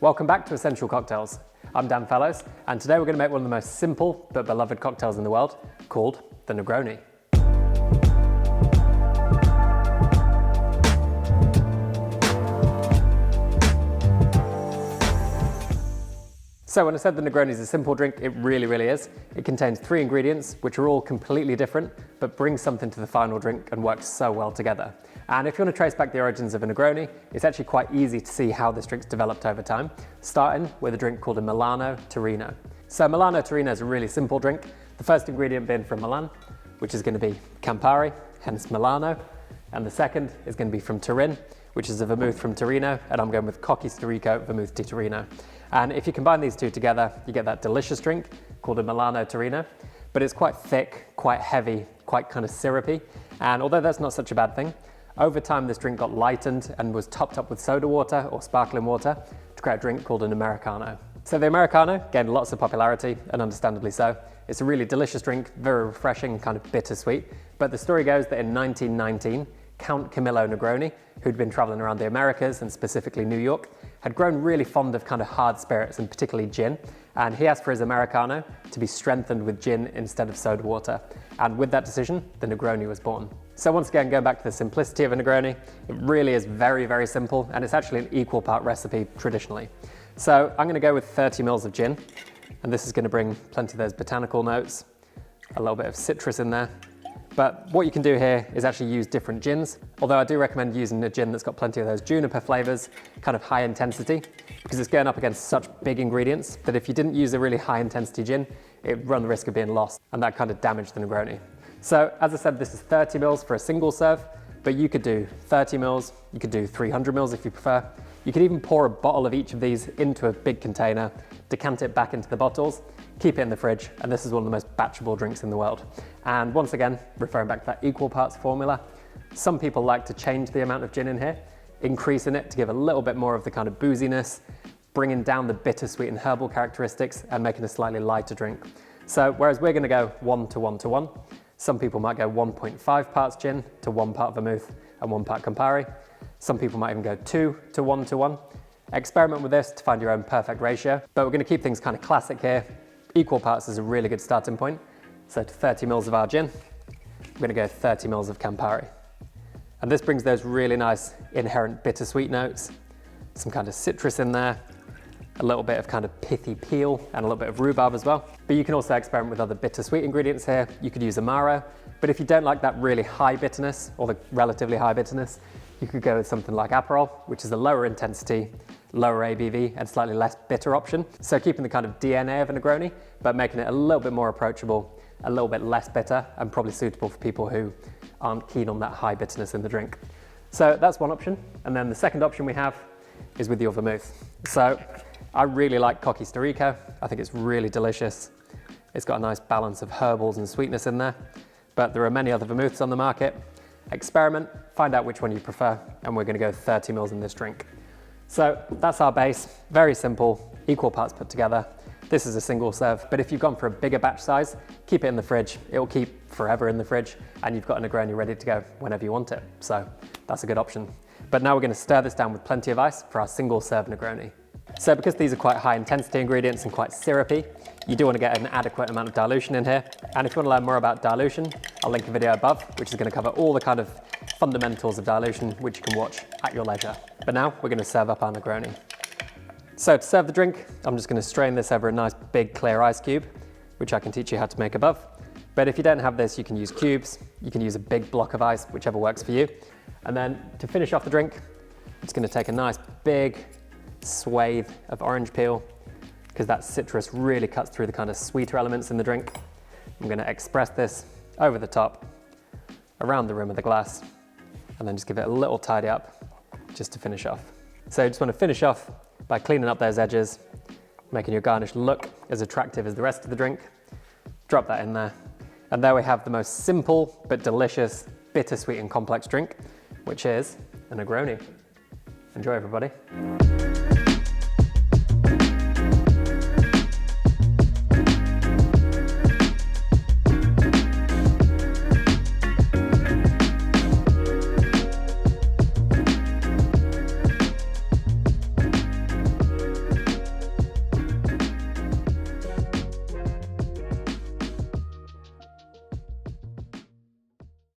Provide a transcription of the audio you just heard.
Welcome back to Essential Cocktails. I'm Dan Fellows, and today we're going to make one of the most simple but beloved cocktails in the world, called the Negroni. So when I said the Negroni is a simple drink, it really is. It contains 3 ingredients, which are all completely different, but bring something to the final drink and work so well together. And if you want to trace back the origins of a Negroni, it's actually quite easy to see how this drink's developed over time, starting with a drink called a Milano Torino. So Milano Torino is a really simple drink, the first ingredient being from Milan, which is going to be Campari, hence Milano, and the second is going to be from Turin, which is a vermouth from Torino, and I'm going with Cocchi Storico Vermouth di Torino. And if you combine these two together, you get that delicious drink called a Milano Torino, but it's quite thick, quite heavy, quite kind of syrupy. And although that's not such a bad thing, over time this drink got lightened and was topped up with soda water or sparkling water to create a drink called an Americano. So the Americano gained lots of popularity, and understandably so. It's a really delicious drink, very refreshing, kind of bittersweet. But the story goes that in 1919, Count Camillo Negroni, who'd been traveling around the Americas and specifically New York, had grown really fond of kind of hard spirits and particularly gin. And he asked for his Americano to be strengthened with gin instead of soda water. And with that decision, the Negroni was born. So once again, going back to the simplicity of a Negroni, it really is very simple, and it's actually an equal part recipe traditionally. So I'm gonna go with 30 mils of gin, and this is gonna bring plenty of those botanical notes, a little bit of citrus in there. But what you can do here is actually use different gins, although I do recommend using a gin that's got plenty of those juniper flavors, kind of high intensity, because it's going up against such big ingredients that if you didn't use a really high intensity gin, it'd run the risk of being lost, and that kind of damaged the Negroni. So as I said, this is 30 mils for a single serve, but you could do 30 mils, you could do 300 mils if you prefer. You could even pour a bottle of each of these into a big container, decant it back into the bottles, keep it in the fridge, and this is one of the most batchable drinks in the world. And once again, referring back to that equal parts formula, some people like to change the amount of gin in here, increasing it to give a little bit more of the kind of booziness, bringing down the bittersweet and herbal characteristics, and making a slightly lighter drink. So whereas we're gonna go 1 to 1 to 1, some people might go 1.5 parts gin to 1 part vermouth and 1 part Campari. Some people might even go 2 to 1 to 1. Experiment with this to find your own perfect ratio, but we're gonna keep things kind of classic here. Equal parts is a really good starting point. So to 30 mils of our gin, we're gonna go 30 mils of Campari. And this brings those really nice inherent bittersweet notes, some kind of citrus in there, a little bit of kind of pithy peel, and a little bit of rhubarb as well. But you can also experiment with other bittersweet ingredients here. You could use Amaro, but if you don't like that really high bitterness, or the relatively high bitterness, you could go with something like Aperol, which is a lower intensity, lower ABV, and slightly less bitter option. So keeping the kind of DNA of a Negroni, but making it a little bit more approachable, a little bit less bitter, and probably suitable for people who aren't keen on that high bitterness in the drink. So that's one option. And then the second option we have is with your vermouth. So I really like Cocchi Storico. I think it's really delicious. It's got a nice balance of herbals and sweetness in there, but there are many other vermouths on the market. Experiment, find out which one you prefer, and we're gonna go 30 mils in this drink. So that's our base, very simple, equal parts put together. This is a single serve, but if you've gone for a bigger batch size, keep it in the fridge. It'll keep forever in the fridge, and you've got a Negroni ready to go whenever you want it. So that's a good option. But now we're gonna stir this down with plenty of ice for our single serve Negroni. So because these are quite high intensity ingredients and quite syrupy, you do want to get an adequate amount of dilution in here. And if you want to learn more about dilution, I'll link a video above, which is going to cover all the kind of fundamentals of dilution, which you can watch at your leisure. But now we're going to serve up our Negroni. So to serve the drink, I'm just going to strain this over a nice big clear ice cube, which I can teach you how to make above. But if you don't have this, you can use cubes, you can use a big block of ice, whichever works for you. And then to finish off the drink, it's going to take a nice big swathe of orange peel, because that citrus really cuts through the kind of sweeter elements in the drink. I'm going to express this over the top, around the rim of the glass, and then just give it a little tidy up just to finish off. So you just want to finish off by cleaning up those edges, making your garnish look as attractive as the rest of the drink. Drop that in there. And there we have the most simple but delicious, bittersweet and complex drink, which is a Negroni. Enjoy, everybody.